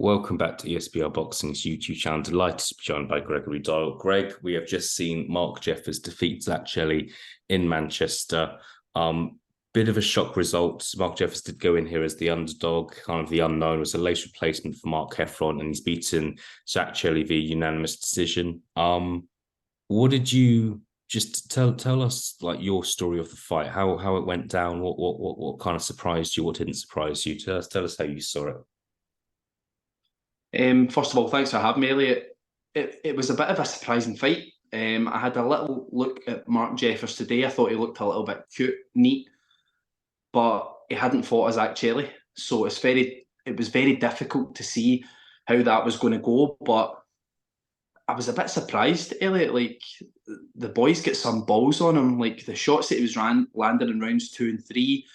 Welcome back to ESBR Boxing's YouTube channel. Delighted to be joined by Gregory Doyle. Greg, we have just seen Mark Jeffers defeat Zach Chelli in Manchester. Bit of a shock result. Mark Jeffers did go in here as the underdog, kind of the unknown. It was a late replacement for Mark Heffron, and he's beaten Zach Chelli via unanimous decision. What did you just tell us, like, your story of the fight? How it went down? What kind of surprised you? What didn't surprise you? Tell us how you saw it. First of all, thanks for having me, Elliot. It was a bit of a surprising fight. I had a little look at Mark Jeffers today. I thought he looked a little bit cute, neat, but he hadn't fought Zach Chelli, so it was very difficult to see how that was going to go. But I was a bit surprised, Elliot. Like, the boys get some balls on him. Like, the shots that he was landing in rounds 2 and 3,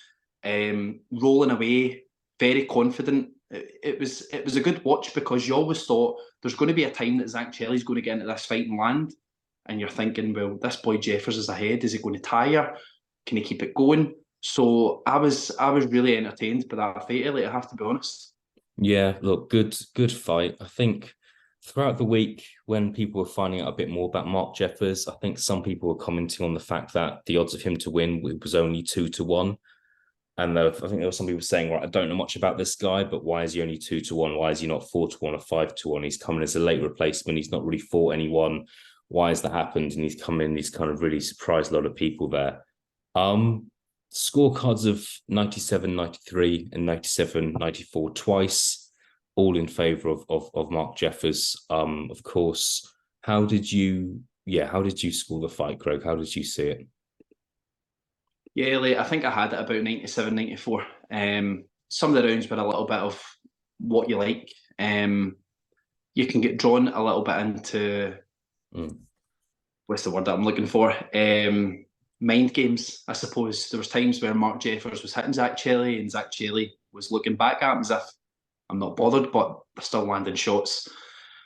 rolling away, very confident. It was a good watch, because you always thought there's going to be a time that Zach Chelli's going to get into this fight and land, and you're thinking, well, this boy Jeffers is ahead. Is he going to tire? Can he keep it going? So I was really entertained by that fight, Elliot, I have to be honest. Yeah, look, good fight. I think throughout the week, when people were finding out a bit more about Mark Jeffers, I think some people were commenting on the fact that the odds of him to win was only 2-1. And I think there were some people saying, right, I don't know much about this guy, but why is he only 2-1? Why is he not 4-1 or 5-1? He's coming as a late replacement. He's not really fought anyone. Why has that happened? And he's come in, he's kind of really surprised a lot of people there. Scorecards of 97-93 and 97-94 twice, all in favor of Mark Jeffers. Of course. How did you score the fight, Greg? How did you see it? Yeah, Elliot, I think I had it about 97-94. Some of the rounds were a little bit of what you like. You can get drawn a little bit into what's the word that I'm looking for? Mind games, I suppose. There was times where Mark Jeffers was hitting Zach Chelli, and Zach Chelli was looking back at him as if, I'm not bothered, but they're still landing shots.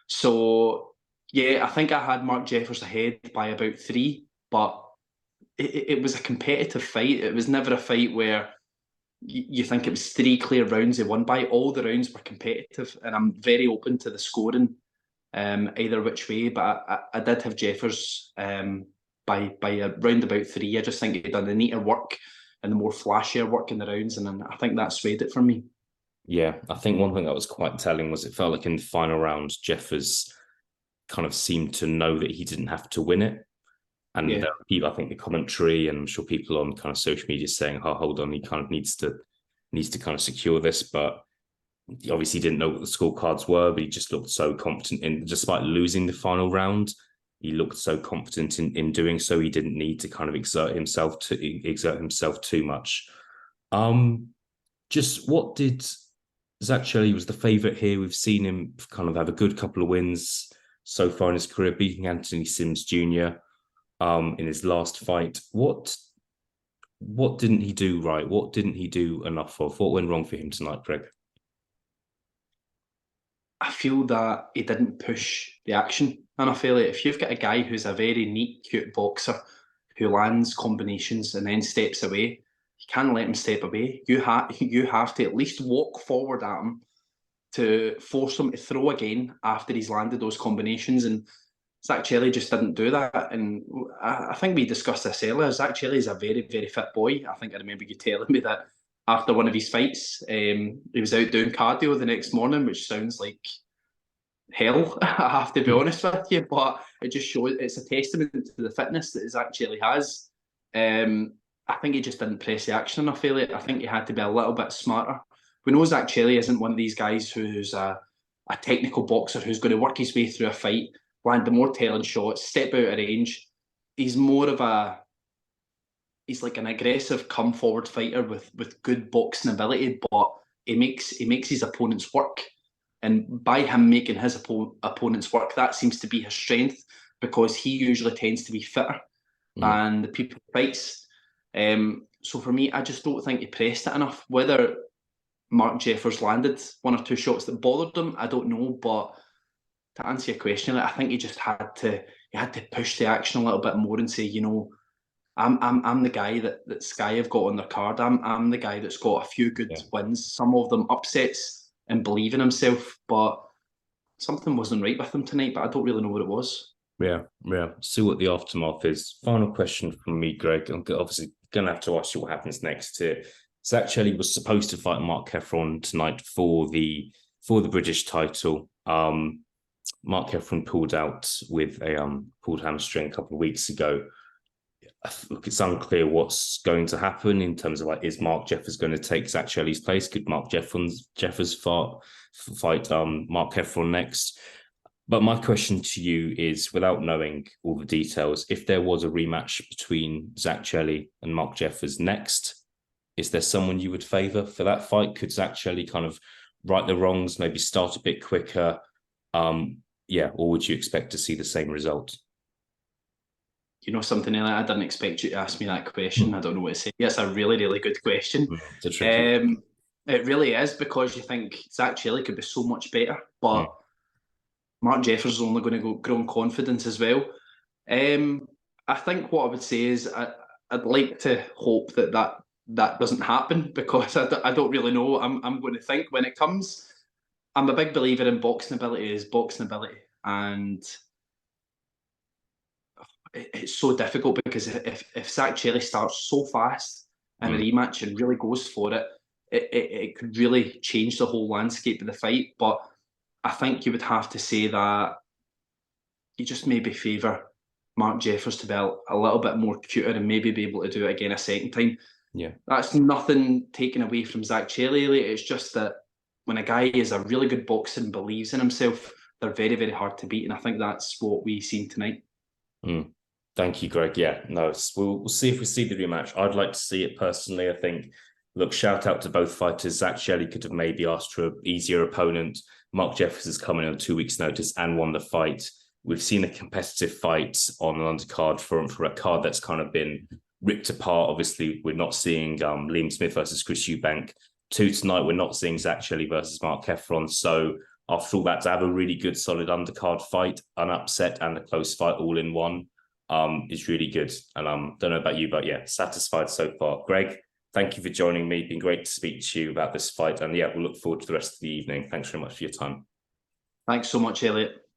So yeah, I think I had Mark Jeffers ahead by about 3, but it was a competitive fight. It was never a fight where you think it was 3 clear rounds he won by. All the rounds were competitive, and I'm very open to the scoring, either which way. But I did have Jeffers by around about 3. I just think he'd done the neater work and the more flashier work in the rounds, and I think that swayed it for me. Yeah, I think one thing that was quite telling was it felt like in the final round, Jeffers kind of seemed to know that he didn't have to win it. And Yeah. people, I think the commentary, and I'm sure people on kind of social media saying, "Oh, hold on, he kind of needs to kind of secure this." But he obviously didn't know what the scorecards were, but he just looked so confident in, despite losing the final round, he looked so confident in doing so. He didn't need to kind of exert himself too much. Just what did Zach Chelli was the favourite here? We've seen him kind of have a good couple of wins so far in his career, beating Anthony Sims Jr. In his last fight. What didn't he do right? What didn't he do enough of? What went wrong for him tonight, Greg? I feel that he didn't push the action enough, Elliot. If you've got a guy who's a very neat, cute boxer who lands combinations and then steps away, you can't let him step away. You have to at least walk forward at him to force him to throw again after he's landed those combinations. And Zach Chelli just didn't do that. And I think we discussed this earlier. Zach Chelli is a very, very fit boy. I think I remember you telling me that after one of his fights, he was out doing cardio the next morning, which sounds like hell, I have to be honest with you. But it just shows, it's a testament to the fitness that Zach Chelli has. I think he just didn't press the action enough, Elliot. I think he had to be a little bit smarter. We know Zach Chelli isn't one of these guys who's a technical boxer who's going to work his way through a fight, land the more telling shots, step out of range. He's more of he's like an aggressive come forward fighter with good boxing ability, but he makes his opponents work. And by him making his opponents work, that seems to be his strength, because he usually tends to be fitter than the people he fights. So for me, I just don't think he pressed it enough. Whether Mark Jeffers landed 1 or 2 shots that bothered him, I don't know. But to answer your question, I think he just had to push the action a little bit more and say, you know, I'm the guy that Sky have got on their card. I'm the guy that's got a few good wins, some of them upsets, and believe in himself. But something wasn't right with him tonight, but I don't really know what it was. Yeah. See what the aftermath is. Final question from me, Greg. I'm obviously going to have to ask you what happens next here. Zach Chelli was supposed to fight Mark Heffron tonight for the British title. Mark Heffron pulled out with a pulled hamstring a couple of weeks ago. Look, it's unclear what's going to happen in terms of like, is Mark Jeffers going to take Zach Chelli's place? Could Mark Jeffers fight Mark Heffron next? But my question to you is, without knowing all the details, if there was a rematch between Zach Chelli and Mark Jeffers next, is there someone you would favour for that fight? Could Zach Chelli kind of right the wrongs, maybe start a bit quicker? Or would you expect to see the same result? You know something, Elliot? I didn't expect you to ask me that question. I don't know what to say. It's a really, really good question. It's a tricky. It really is, because you think Zach Chelli could be so much better, but Mark Jeffers is only going to grow in confidence as well. I think what I would say is I'd like to hope that doesn't happen, because I don't really know. I'm going to think when it comes. I'm a big believer in boxing ability is boxing ability, and it's so difficult because if Zach Chelli starts so fast in a rematch and really goes for it, it could really change the whole landscape of the fight. But I think you would have to say that you just maybe favour Mark Jeffers to be a little bit more cuter and maybe be able to do it again a second time. Yeah. That's nothing taken away from Zach Chelli. It's just that when a guy is a really good boxer and believes in himself, they're very, very hard to beat. And I think that's what we've seen tonight. Thank you, Greg. Yeah, no, we'll see if we see the rematch. I'd like to see it personally. I think, look, shout out to both fighters. Zach Chelli could have maybe asked for an easier opponent. Mark Jeffers has come in on 2 weeks' notice and won the fight. We've seen a competitive fight on an undercard for a card that's kind of been ripped apart. Obviously, we're not seeing Liam Smith versus Chris Eubank 2 tonight. We're not seeing Zach Chelli versus Mark Heffron. So after all that, to have a really good, solid undercard fight, an upset and a close fight all in one, is really good. And don't know about you, but yeah, satisfied so far. Greg, thank you for joining me. It's been great to speak to you about this fight. And yeah, we'll look forward to the rest of the evening. Thanks very much for your time. Thanks so much, Elliot.